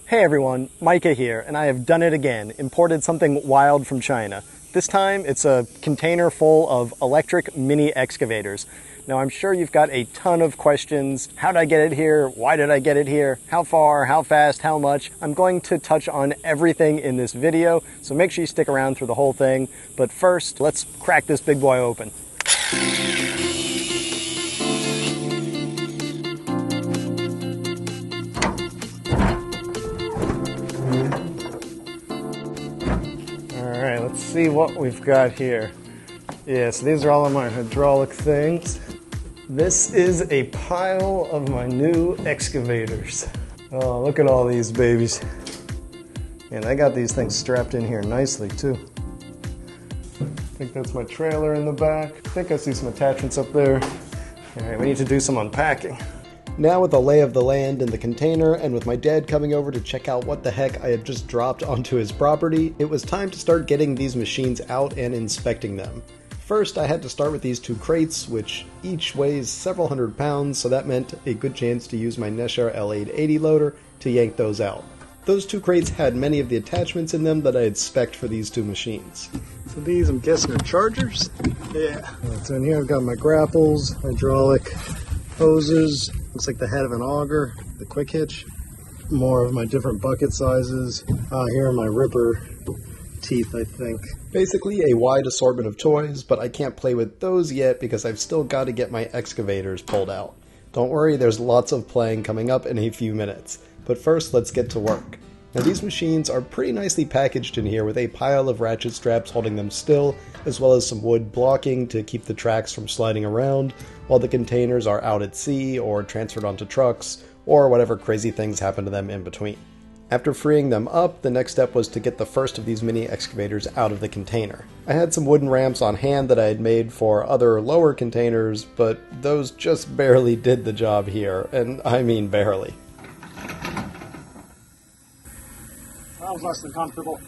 Hey everyone, Micah here, and I have done it again, imported something wild from China. This time it's a container full of electric mini excavators. Now I'm sure you've got a ton of questions. How did I get it here? Why did I get it here? How far? How fast? How much? I'm going to touch on everything in this video, so make sure you stick around through the whole thing. But first, let's crack this big boy open. Alright, let's see what we've got here. Yeah, so these are all of my hydraulic things. This is a pile of my new excavators. Oh, look at all these babies. And I got these things strapped in here nicely too. I think that's my trailer in the back. I think I see some attachments up there. Alright, we need to do some unpacking. Now with the lay of the land in the container, and with my dad coming over to check out what the heck I had just dropped onto his property, it was time to start getting these machines out and inspecting them. First, I had to start with these two crates, which each weighs several hundred pounds, so that meant a good chance to use my Nesher L880 loader to yank those out. Those two crates had many of the attachments in them that I had spec'd for these two machines. So these, I'm guessing, are chargers? Yeah. So in here I've got my grapples, hydraulic hoses, looks like the head of an auger, the quick hitch, more of my different bucket sizes. Here are my ripper teeth, I think. Basically a wide assortment of toys, but I can't play with those yet because I've still got to get my excavators pulled out. Don't worry, there's lots of playing coming up in a few minutes. But first, let's get to work. Now these machines are pretty nicely packaged in here with a pile of ratchet straps holding them still, as well as some wood blocking to keep the tracks from sliding around, while the containers are out at sea or transferred onto trucks, or whatever crazy things happen to them in between. After freeing them up, the next step was to get the first of these mini excavators out of the container. I had some wooden ramps on hand that I had made for other lower containers, but those just barely did the job here, and I mean barely. That was less than comfortable.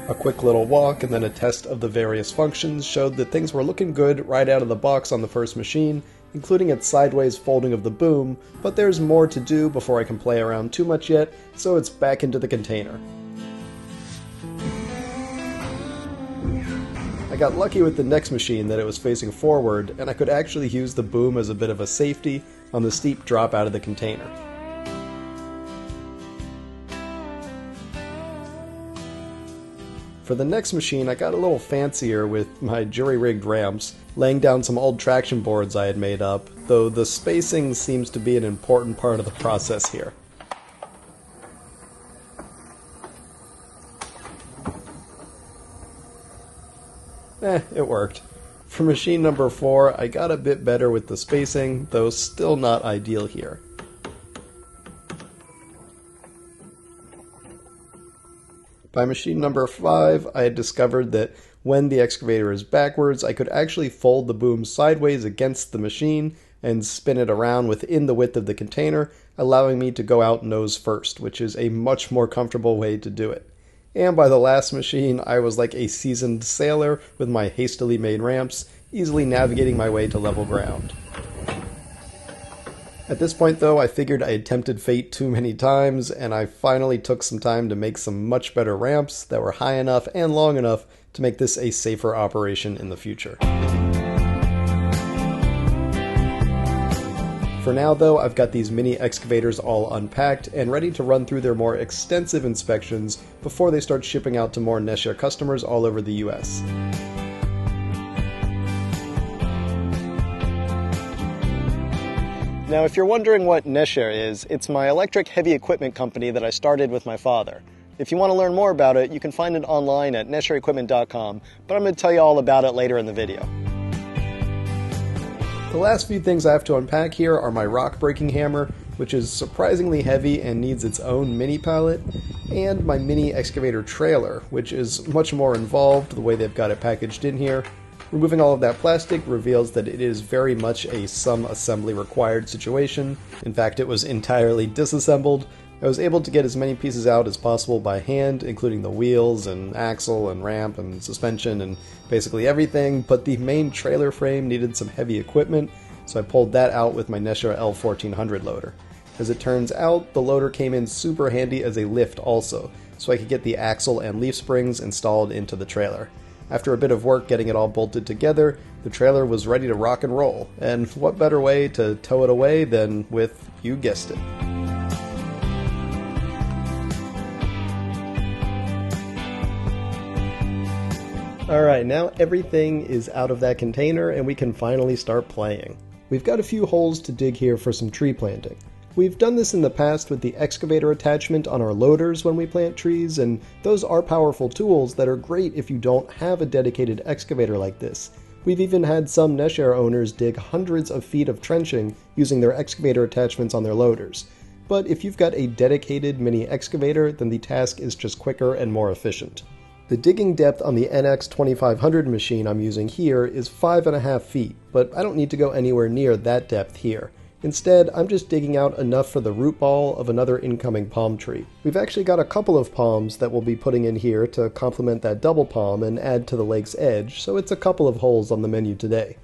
A quick little walk and then a test of the various functions showed that things were looking good right out of the box on the first machine, including its sideways folding of the boom, but there's more to do before I can play around too much yet, so it's back into the container. I got lucky with the next machine that it was facing forward, and I could actually use the boom as a bit of a safety on the steep drop out of the container. For the next machine, I got a little fancier with my jury-rigged ramps, laying down some old traction boards I had made up, though the spacing seems to be an important part of the process here. It worked. For machine number 4, I got a bit better with the spacing, though still not ideal here. By machine number 5, I had discovered that when the excavator is backwards, I could actually fold the boom sideways against the machine and spin it around within the width of the container, allowing me to go out nose first, which is a much more comfortable way to do it. And by the last machine, I was like a seasoned sailor with my hastily made ramps, easily navigating my way to level ground. At this point though, I figured I had tempted fate too many times, and I finally took some time to make some much better ramps that were high enough and long enough to make this a safer operation in the future. For now though, I've got these mini excavators all unpacked and ready to run through their more extensive inspections before they start shipping out to more Nesher customers all over the US. Now, if you're wondering what Nesher is, it's my electric heavy equipment company that I started with my father. If you want to learn more about it, you can find it online at EbikeSchool.com, but I'm going to tell you all about it later in the video. The last few things I have to unpack here are my rock breaking hammer, which is surprisingly heavy and needs its own mini pallet, and my mini excavator trailer, which is much more involved the way they've got it packaged in here. Removing all of that plastic reveals that it is very much a some assembly required situation. In fact, it was entirely disassembled, I was able to get as many pieces out as possible by hand, including the wheels and axle and ramp and suspension and basically everything, but the main trailer frame needed some heavy equipment, so I pulled that out with my Nesher L1400 loader. As it turns out, the loader came in super handy as a lift also, so I could get the axle and leaf springs installed into the trailer. After a bit of work getting it all bolted together, the trailer was ready to rock and roll, and what better way to tow it away than with, you guessed it. Alright, now everything is out of that container and we can finally start playing. We've got a few holes to dig here for some tree planting. We've done this in the past with the excavator attachment on our loaders when we plant trees, and those are powerful tools that are great if you don't have a dedicated excavator like this. We've even had some Nesher owners dig hundreds of feet of trenching using their excavator attachments on their loaders. But if you've got a dedicated mini excavator, then the task is just quicker and more efficient. The digging depth on the NX 2500 machine I'm using here is 5.5 feet, but I don't need to go anywhere near that depth here. Instead, I'm just digging out enough for the root ball of another incoming palm tree. We've actually got a couple of palms that we'll be putting in here to complement that double palm and add to the lake's edge, so it's a couple of holes on the menu today.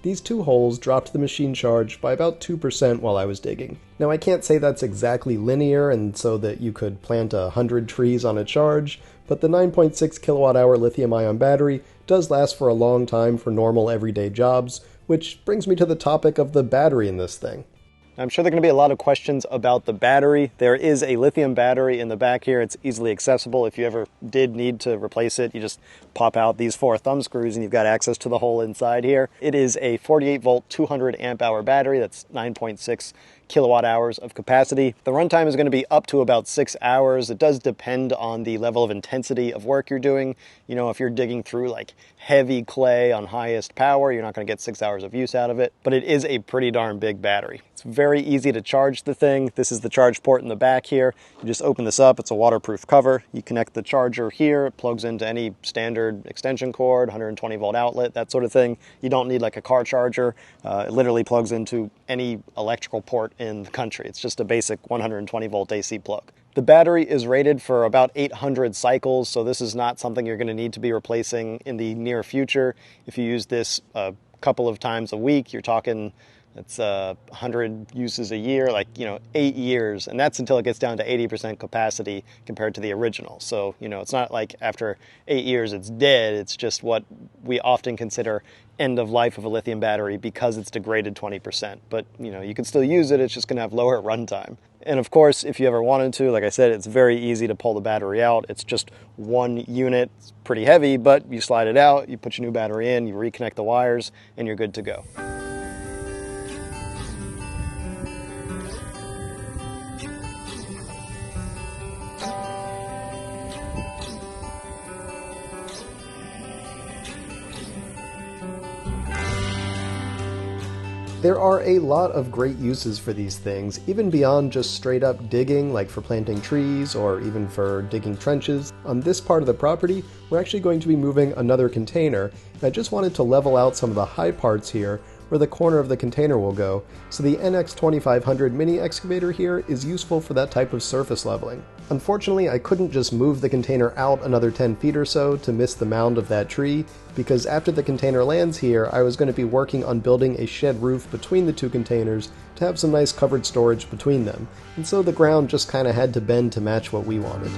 These two holes dropped the machine charge by about 2% while I was digging. Now I can't say that's exactly linear and so that you could plant 100 trees on a charge, but the 9.6 kilowatt-hour lithium-ion battery does last for a long time for normal everyday jobs, which brings me to the topic of the battery in this thing. I'm sure there are going to be a lot of questions about the battery. There is a lithium battery in the back here. It's easily accessible. If you ever did need to replace it, you just pop out these 4 thumb screws and you've got access to the hole inside here. It is a 48 volt, 200 amp hour battery. That's 9.6 kilowatt hours of capacity. The runtime is going to be up to about 6 hours. It does depend on the level of intensity of work you're doing. You know, if you're digging through like heavy clay on highest power, you're not going to get 6 hours of use out of it, but it is a pretty darn big battery. It's very easy to charge the thing. This is the charge port in the back here. You just open this up. It's a waterproof cover. You connect the charger here. It plugs into any standard extension cord, 120 volt outlet, that sort of thing. You don't need like a car charger. It literally plugs into any electrical port in the country. It's just a basic 120 volt AC plug. The battery is rated for about 800 cycles, so this is not something you're going to need to be replacing in the near future. If you use this a couple of times a week, you're talking it's 100 uses a year, like, 8 years, and that's until it gets down to 80% capacity compared to the original. So, it's not like after 8 years it's dead. It's just what we often consider end of life of a lithium battery because it's degraded 20%. But, you can still use it. It's just going to have lower runtime. And of course, if you ever wanted to, like I said, it's very easy to pull the battery out. It's just one unit. It's pretty heavy, but you slide it out, you put your new battery in, you reconnect the wires, and you're good to go. There are a lot of great uses for these things, even beyond just straight up digging, like for planting trees or even for digging trenches. On this part of the property, we're actually going to be moving another container, and I just wanted to level out some of the high parts here where the corner of the container will go, so the NX 2500 mini excavator here is useful for that type of surface leveling. Unfortunately, I couldn't just move the container out another 10 feet or so to miss the mound of that tree, because after the container lands here, I was going to be working on building a shed roof between the two containers to have some nice covered storage between them, and so the ground just kind of had to bend to match what we wanted.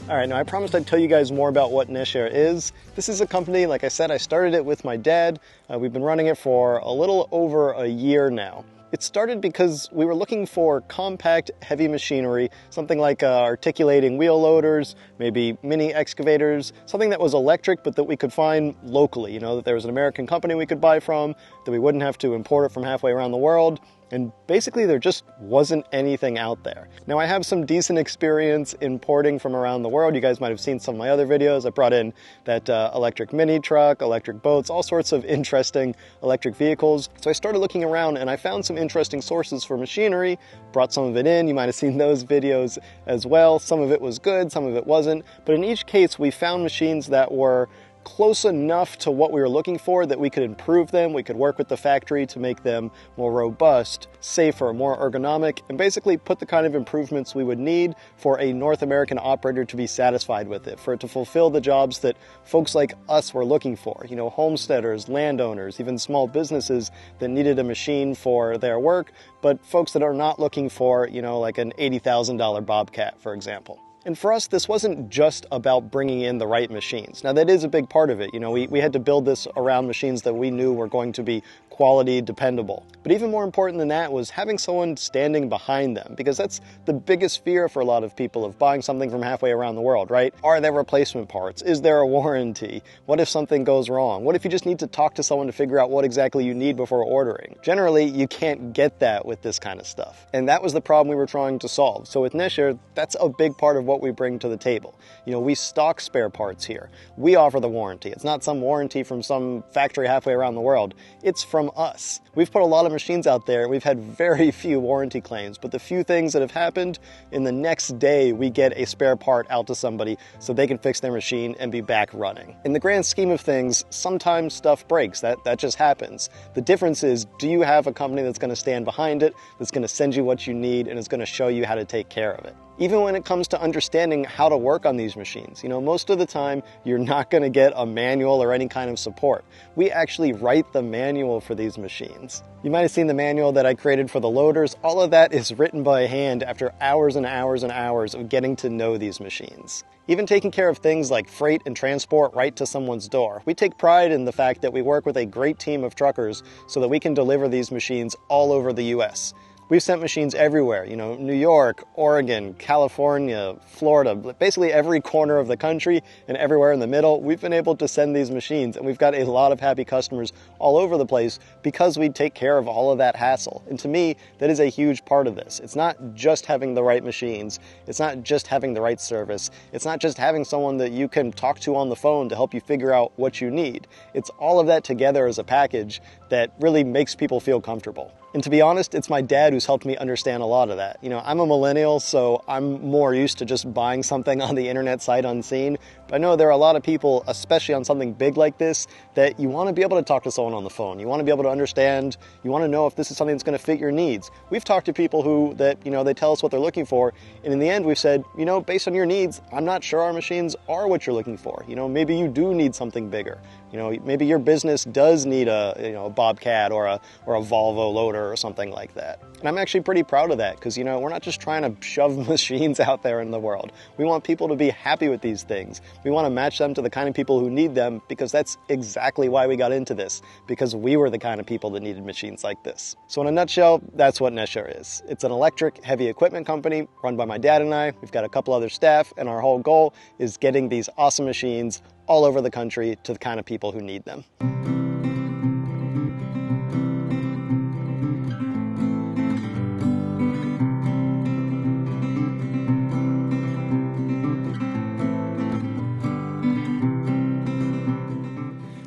All right, now I promised I'd tell you guys more about what Nesher is. This is a company, like I said, I started it with my dad. We've been running it for a little over a year now. It started because we were looking for compact, heavy machinery, something like articulating wheel loaders, maybe mini excavators, something that was electric but that we could find locally, that there was an American company we could buy from, that we wouldn't have to import it from halfway around the world. And basically there just wasn't anything out there. Now I have some decent experience importing from around the world. You guys might have seen some of my other videos. I brought in that electric mini truck, electric boats, all sorts of interesting electric vehicles. So I started looking around and I found some interesting sources for machinery, brought some of it in. You might have seen those videos as well. Some of it was good, some of it wasn't. But in each case we found machines that were close enough to what we were looking for that we could improve them. We could work with the factory to make them more robust, safer, more ergonomic, and basically put the kind of improvements we would need for a North American operator to be satisfied with it, for it to fulfill the jobs that folks like us were looking for. You know, homesteaders, landowners, even small businesses that needed a machine for their work, but folks that are not looking for, you know, like an $80,000 Bobcat, for example. And for us, this wasn't just about bringing in the right machines. Now, that is a big part of it. You know, we had to build this around machines that we knew were going to be quality, dependable. But even more important than that was having someone standing behind them, because that's the biggest fear for a lot of people of buying something from halfway around the world, right? Are there replacement parts? Is there a warranty? What if something goes wrong? What if you just need to talk to someone to figure out what exactly you need before ordering? Generally, you can't get that with this kind of stuff. And that was the problem we were trying to solve. So with Nesher, that's a big part of what we bring to the table. You know, we stock spare parts here. We offer the warranty. It's not some warranty from some factory halfway around the world. It's from us. We've put a lot of machines out there. We've had very few warranty claims, but the few things that have happened, in the next day we get a spare part out to somebody so they can fix their machine and be back running. In the grand scheme of things, sometimes stuff breaks. That just happens. The difference is, do you have a company that's going to stand behind it, that's going to send you what you need, and is going to show you how to take care of it? Even when it comes to understanding how to work on these machines, you know, most of the time you're not going to get a manual or any kind of support. We actually write the manual for these machines. You might have seen the manual that I created for the loaders. All of that is written by hand after hours and hours and hours of getting to know these machines. Even taking care of things like freight and transport right to someone's door. We take pride in the fact that we work with a great team of truckers so that we can deliver these machines all over the US. We've sent machines everywhere, you know, New York, Oregon, California, Florida, basically every corner of the country and everywhere in the middle. We've been able to send these machines, and we've got a lot of happy customers all over the place because we take care of all of that hassle. And to me, that is a huge part of this. It's not just having the right machines. It's not just having the right service. It's not just having someone that you can talk to on the phone to help you figure out what you need. It's all of that together as a package that really makes people feel comfortable. And to be honest, it's my dad who's helped me understand a lot of that. You know, I'm a millennial, so I'm more used to just buying something on the internet sight unseen. But I know there are a lot of people, especially on something big like this, that you want to be able to talk to someone on the phone. You want to be able to understand. You want to know if this is something that's going to fit your needs. We've talked to people who they tell us what they're looking for, and in the end we've said, you know, based on your needs, I'm not sure our machines are what you're looking for. You know, maybe you do need something bigger. You know, maybe your business does need a Bobcat or a Volvo loader or something like that. And I'm actually pretty proud of that because, you know, we're not just trying to shove machines out there in the world. We want people to be happy with these things. We want to match them to the kind of people who need them because that's exactly why we got into this, because we were the kind of people that needed machines like this. So in a nutshell, that's what Nesher is. It's an electric heavy equipment company run by my dad and I. We've got a couple other staff, and our whole goal is getting these awesome machines all over the country to the kind of people who need them.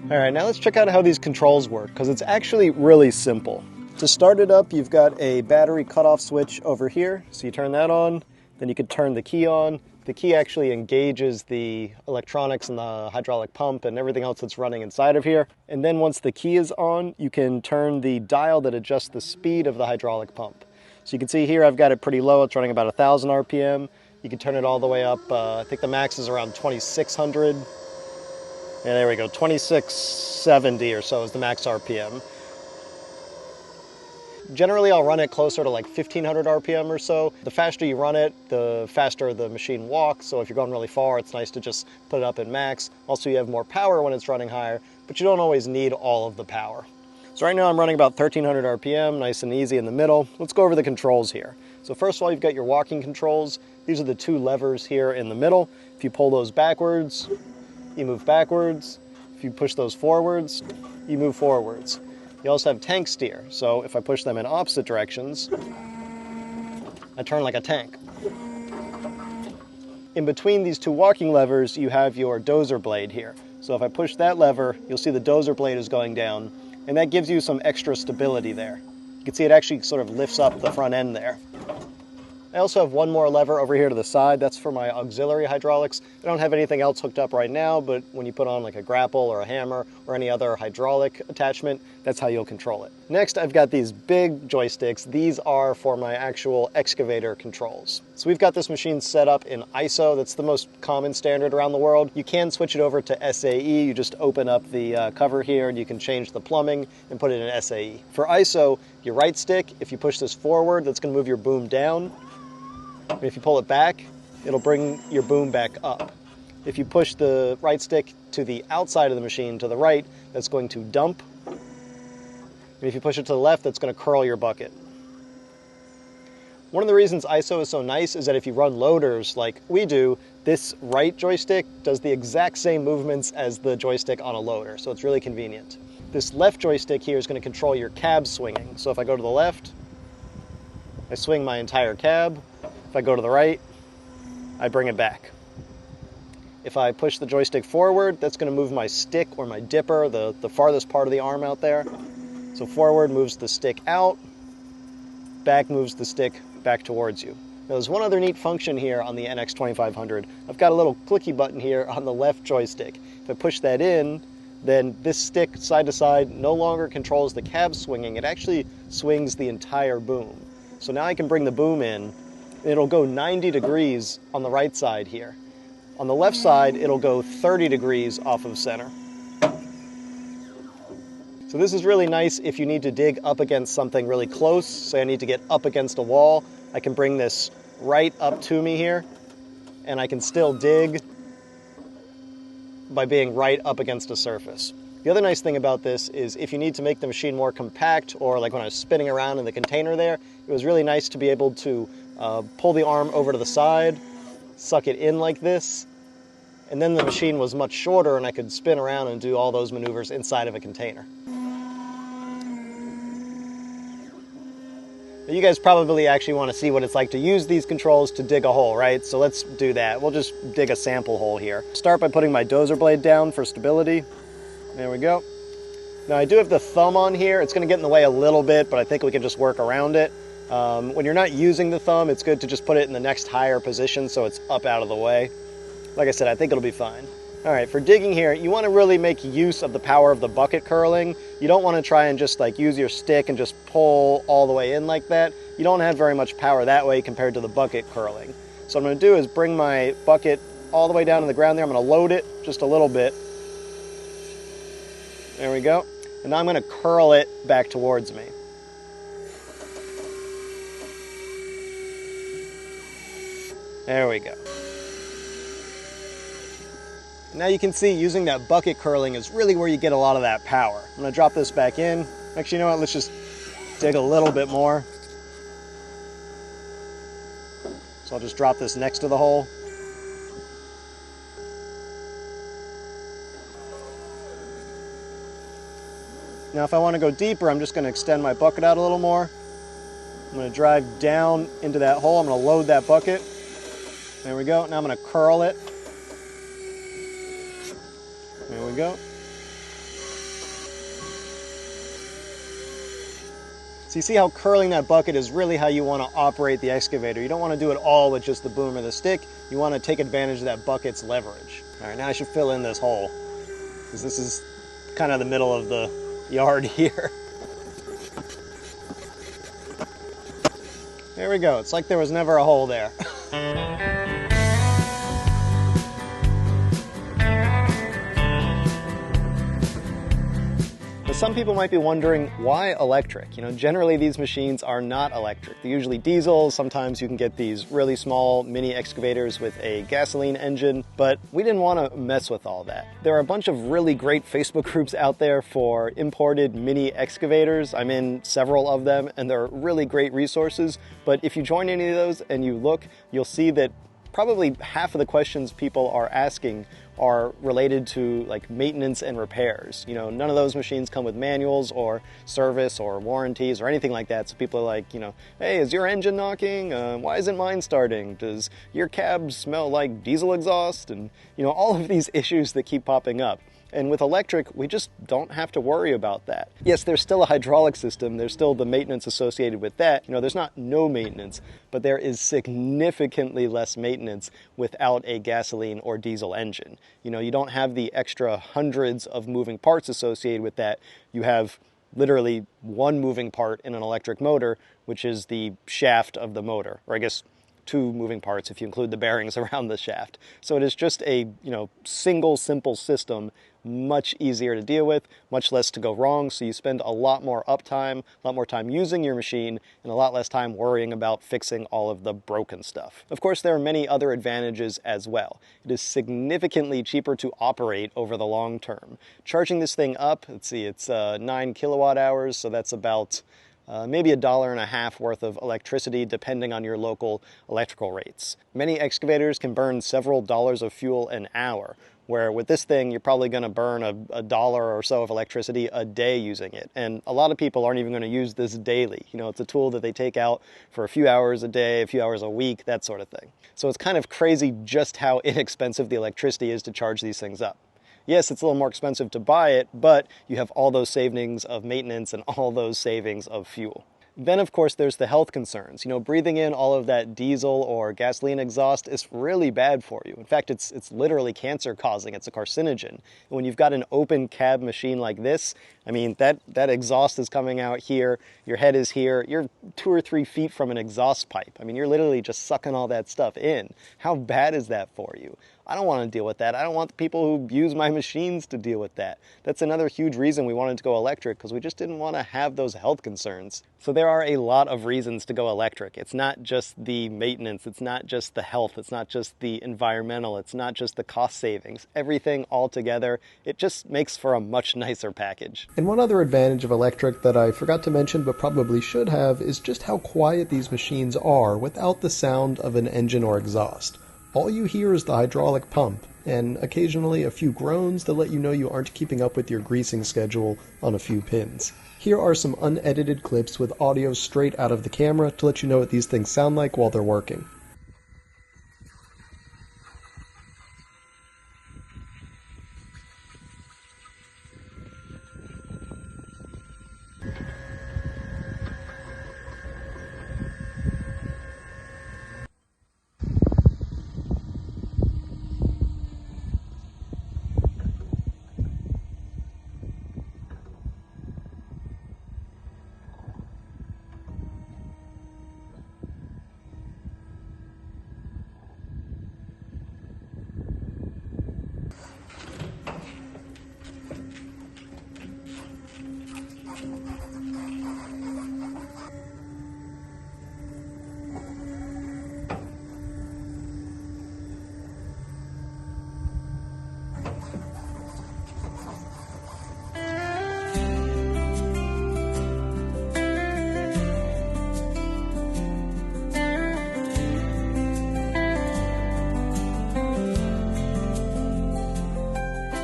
All right, now let's check out how these controls work, because it's actually really simple. To start it up, you've got a battery cutoff switch over here. So you turn that on, then you can turn the key on. The key actually engages the electronics and the hydraulic pump and everything else that's running inside of here. And then once the key is on, you can turn the dial that adjusts the speed of the hydraulic pump. So you can see here I've got it pretty low. It's running about 1,000 RPM. You can turn it all the way up. I think the max is around 2,600. Yeah, there we go, 2670 or so is the max RPM. Generally, I'll run it closer to like 1,500 RPM or so. The faster you run it, the faster the machine walks. So if you're going really far, it's nice to just put it up at max. Also, you have more power when it's running higher, but you don't always need all of the power. So right now I'm running about 1,300 RPM, nice and easy in the middle. Let's go over the controls here. So first of all, you've got your walking controls. These are the two levers here in the middle. If you pull those backwards, you move backwards. If you push those forwards, you move forwards. You also have tank steer. So if I push them in opposite directions, I turn like a tank. In between these two walking levers, you have your dozer blade here. So if I push that lever, you'll see the dozer blade is going down, and that gives you some extra stability there. You can see it actually sort of lifts up the front end there. I also have one more lever over here to the side. That's for my auxiliary hydraulics. I don't have anything else hooked up right now, but when you put on like a grapple or a hammer or any other hydraulic attachment, that's how you'll control it. Next, I've got these big joysticks. These are for my actual excavator controls. So we've got this machine set up in ISO. That's the most common standard around the world. You can switch it over to SAE. You just open up the cover here and you can change the plumbing and put it in SAE. For ISO, your right stick, if you push this forward, that's going to move your boom down. And if you pull it back, it'll bring your boom back up. If you push the right stick to the outside of the machine, to the right, that's going to dump. And if you push it to the left, that's going to curl your bucket. One of the reasons ISO is so nice is that if you run loaders like we do, this right joystick does the exact same movements as the joystick on a loader, so it's really convenient. This left joystick here is going to control your cab swinging. So if I go to the left, I swing my entire cab. If I go to the right, I bring it back. If I push the joystick forward, that's going to move my stick or my dipper, the farthest part of the arm out there. So forward moves the stick out, back moves the stick back towards you. Now there's one other neat function here on the NX2500. I've got a little clicky button here on the left joystick. If I push that in, then this stick side to side no longer controls the cab swinging. It actually swings the entire boom. So now I can bring the boom in. It'll go 90 degrees on the right side here. On the left side, it'll go 30 degrees off of center. So this is really nice if you need to dig up against something really close. Say I need to get up against a wall. I can bring this right up to me here, and I can still dig by being right up against a surface. The other nice thing about this is if you need to make the machine more compact, or like when I was spinning around in the container there, it was really nice to be able to pull the arm over to the side, suck it in like this, and then the machine was much shorter and I could spin around and do all those maneuvers inside of a container. Now you guys probably actually want to see what it's like to use these controls to dig a hole, right? So let's do that. We'll just dig a sample hole here. Start by putting my dozer blade down for stability. There we go. Now I do have the thumb on here. It's going to get in the way a little bit, but I think we can just work around it. When you're not using the thumb, it's good to just put it in the next higher position so it's up out of the way. Like I said, I think it'll be fine. All right, for digging here, you want to really make use of the power of the bucket curling. You don't want to try and just like use your stick and just pull all the way in like that. You don't have very much power that way compared to the bucket curling. So what I'm going to do is bring my bucket all the way down to the ground there. I'm going to load it just a little bit. There we go. And now I'm going to curl it back towards me. There we go. Now you can see using that bucket curling is really where you get a lot of that power. I'm going to drop this back in. Actually, you know what? Let's just dig a little bit more. So I'll just drop this next to the hole. Now if I want to go deeper, I'm just going to extend my bucket out a little more. I'm going to drive down into that hole. I'm going to load that bucket. There we go. Now I'm going to curl it. There we go. So you see how curling that bucket is really how you want to operate the excavator. You don't want to do it all with just the boom or the stick. You want to take advantage of that bucket's leverage. All right, now I should fill in this hole, because this is kind of the middle of the yard here. There we go. It's like there was never a hole there. Some people might be wondering, why electric? You know, generally these machines are not electric. They're usually diesel. Sometimes you can get these really small mini excavators with a gasoline engine, but we didn't want to mess with all that. There are a bunch of really great Facebook groups out there for imported mini excavators. I'm in several of them, and they're really great resources. But if you join any of those and you look, you'll see that probably half of the questions people are asking are related to like maintenance and repairs. You know, none of those machines come with manuals or service or warranties or anything like that. So people are like, you know, hey, is your engine knocking? Why isn't mine starting? Does your cab smell like diesel exhaust? And, you know, all of these issues that keep popping up. And with electric, we just don't have to worry about that. Yes, there's still a hydraulic system, there's still the maintenance associated with that. You know, there's not no maintenance, but there is significantly less maintenance without a gasoline or diesel engine. You know, you don't have the extra hundreds of moving parts associated with that. You have literally one moving part in an electric motor, which is the shaft of the motor, or I guess two moving parts if you include the bearings around the shaft. So it is just a, single simple system, much easier to deal with, much less to go wrong. So you spend a lot more uptime, a lot more time using your machine, and a lot less time worrying about fixing all of the broken stuff. Of course, there are many other advantages as well. It is significantly cheaper to operate over the long term. Charging this thing up, let's see, it's 9 kilowatt hours, so that's about maybe $1.50 worth of electricity depending on your local electrical rates. Many excavators can burn several dollars of fuel an hour, where with this thing you're probably going to burn a dollar or so of electricity a day using it. And a lot of people aren't even going to use this daily. You know, it's a tool that they take out for a few hours a day, a few hours a week, that sort of thing. So it's kind of crazy just how inexpensive the electricity is to charge these things up. Yes, it's a little more expensive to buy it, but you have all those savings of maintenance and all those savings of fuel. Then, of course, there's the health concerns. You know, breathing in all of that diesel or gasoline exhaust is really bad for you. In fact, it's literally cancer-causing. It's a carcinogen. And when you've got an open cab machine like this, I mean, that exhaust is coming out here, your head is here, you're 2 or 3 feet from an exhaust pipe. I mean, you're literally just sucking all that stuff in. How bad is that for you? I don't want to deal with that. I don't want the people who use my machines to deal with that. That's another huge reason we wanted to go electric, because we just didn't want to have those health concerns. So there are a lot of reasons to go electric. It's not just the maintenance, it's not just the health, it's not just the environmental, it's not just the cost savings. Everything all together, it just makes for a much nicer package. And one other advantage of electric that I forgot to mention but probably should have is just how quiet these machines are without the sound of an engine or exhaust. All you hear is the hydraulic pump, and occasionally a few groans that let you know you aren't keeping up with your greasing schedule on a few pins. Here are some unedited clips with audio straight out of the camera to let you know what these things sound like while they're working.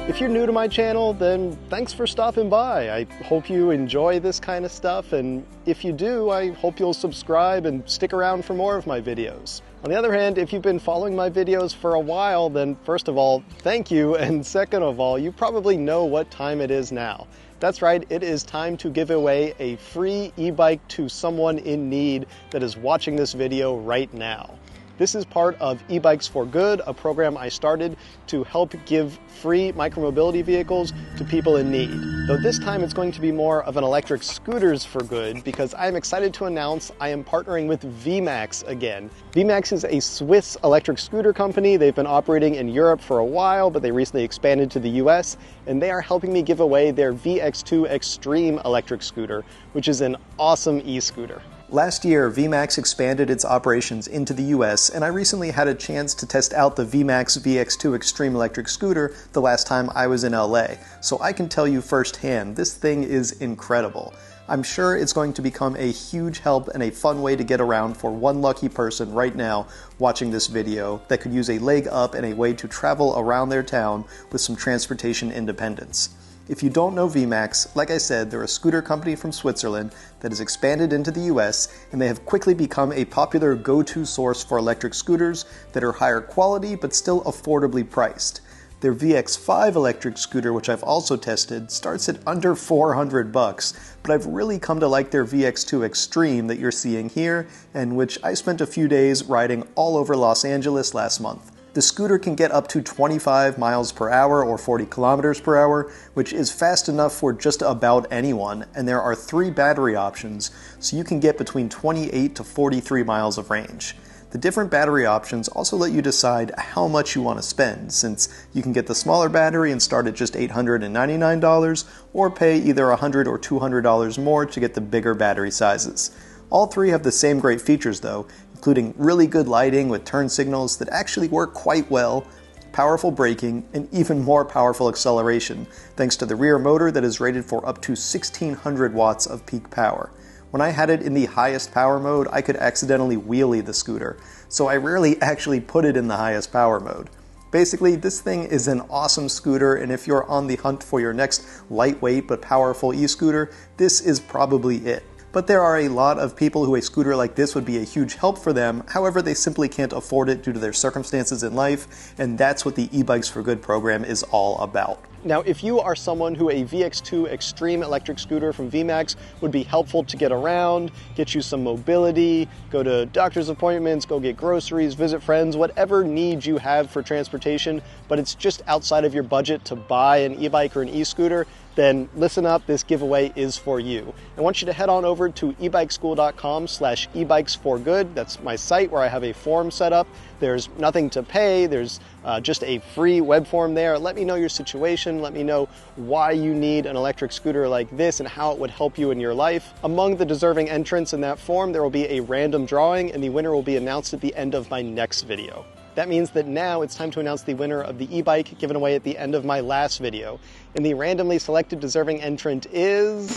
If you're new to my channel, then thanks for stopping by. I hope you enjoy this kind of stuff, and if you do, I hope you'll subscribe and stick around for more of my videos. On the other hand, if you've been following my videos for a while, then first of all, thank you, and second of all, you probably know what time it is now. That's right, it is time to give away a free e-bike to someone in need that is watching this video right now. This is part of E-Bikes for Good, a program I started to help give free micromobility vehicles to people in need. Though this time it's going to be more of an electric scooters for good, because I'm excited to announce I am partnering with VMAX again. VMAX is a Swiss electric scooter company. They've been operating in Europe for a while, but they recently expanded to the US, and they are helping me give away their VX2 Extreme electric scooter, which is an awesome e-scooter. Last year, VMAX expanded its operations into the US, and I recently had a chance to test out the VMAX VX2 Extreme electric scooter the last time I was in LA, so I can tell you firsthand, this thing is incredible. I'm sure it's going to become a huge help and a fun way to get around for one lucky person right now watching this video that could use a leg up and a way to travel around their town with some transportation independence. If you don't know VMAX, like I said, they're a scooter company from Switzerland that has expanded into the US, and they have quickly become a popular go-to source for electric scooters that are higher quality but still affordably priced. Their VX5 electric scooter, which I've also tested, starts at under $400, but I've really come to like their VX2 Extreme that you're seeing here, and which I spent a few days riding all over Los Angeles last month. The scooter can get up to 25 miles per hour or 40 kilometers per hour, which is fast enough for just about anyone, and there are 3 battery options, so you can get between 28 to 43 miles of range. The different battery options also let you decide how much you want to spend, since you can get the smaller battery and start at just $899, or pay either $100 or $200 more to get the bigger battery sizes. All 3 have the same great features though, including really good lighting with turn signals that actually work quite well, powerful braking, and even more powerful acceleration, thanks to the rear motor that is rated for up to 1600 watts of peak power. When I had it in the highest power mode, I could accidentally wheelie the scooter, so I rarely actually put it in the highest power mode. Basically, this thing is an awesome scooter, and if you're on the hunt for your next lightweight but powerful e-scooter, this is probably it. But there are a lot of people who a scooter like this would be a huge help for them, however they simply can't afford it due to their circumstances in life, and that's what the E-Bikes for Good program is all about. Now, if you are someone who a VX2 Extreme electric scooter from VMAX would be helpful to get around, get you some mobility, go to doctor's appointments, go get groceries, visit friends, whatever needs you have for transportation, but it's just outside of your budget to buy an e-bike or an e-scooter, then listen up, this giveaway is for you. I want you to head on over to EbikeSchool.com/ebikesforgood. That's my site where I have a form set up. There's nothing to pay, there's just a free web form there. Let me know your situation, let me know why you need an electric scooter like this and how it would help you in your life. Among the deserving entrants in that form, there will be a random drawing, and the winner will be announced at the end of my next video. That means that now it's time to announce the winner of the e-bike given away at the end of my last video. And the randomly selected deserving entrant is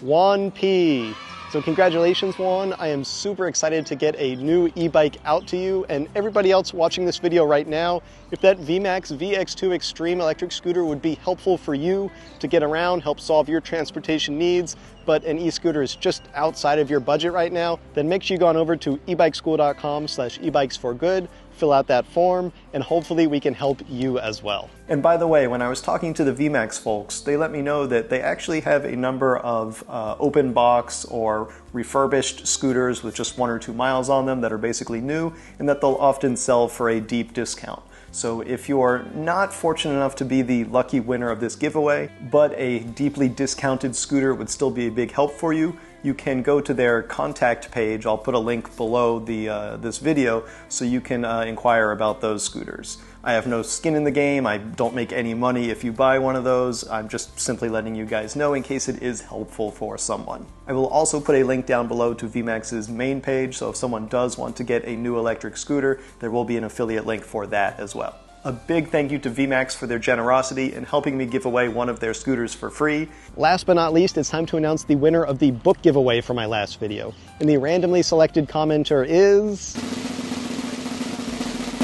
Juan P. So congratulations, Juan. I am super excited to get a new e-bike out to you, and everybody else watching this video right now. If that VMAX VX2 Extreme electric scooter would be helpful for you to get around, help solve your transportation needs, but an e-scooter is just outside of your budget right now, then make sure you go on over to EbikeSchool.com/ebikesforgood, fill out that form, and hopefully we can help you as well. And by the way, when I was talking to the VMAX folks, they let me know that they actually have a number of open box or refurbished scooters with just 1 or 2 miles on them that are basically new, and that they'll often sell for a deep discount. So if you're not fortunate enough to be the lucky winner of this giveaway, but a deeply discounted scooter would still be a big help for you, you can go to their contact page. I'll put a link below this video so you can inquire about those scooters. I have no skin in the game. I don't make any money if you buy one of those. I'm just simply letting you guys know in case it is helpful for someone. I will also put a link down below to VMAX's main page, so if someone does want to get a new electric scooter, there will be an affiliate link for that as well. A big thank you to VMAX for their generosity in helping me give away one of their scooters for free. Last but not least, it's time to announce the winner of the book giveaway for my last video. And the randomly selected commenter is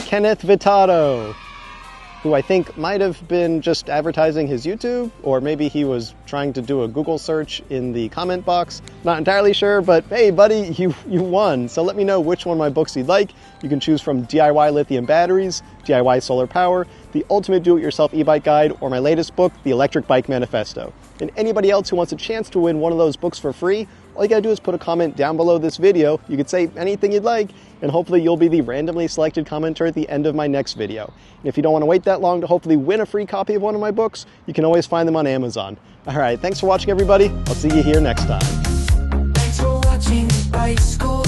Kenneth Vitado, who I think might have been just advertising his YouTube, or maybe he was trying to do a Google search in the comment box. Not entirely sure, but hey buddy, you won. So let me know which one of my books you'd like. You can choose from DIY Lithium Batteries, DIY Solar Power, The Ultimate Do-It-Yourself E-Bike Guide, or my latest book, The Electric Bike Manifesto. And anybody else who wants a chance to win one of those books for free, all you gotta do is put a comment down below this video. You could say anything you'd like, and hopefully you'll be the randomly selected commenter at the end of my next video. And if you don't want to wait that long to hopefully win a free copy of one of my books, you can always find them on Amazon. All right, thanks for watching, everybody. I'll see you here next time. Thanks for watching Bike School.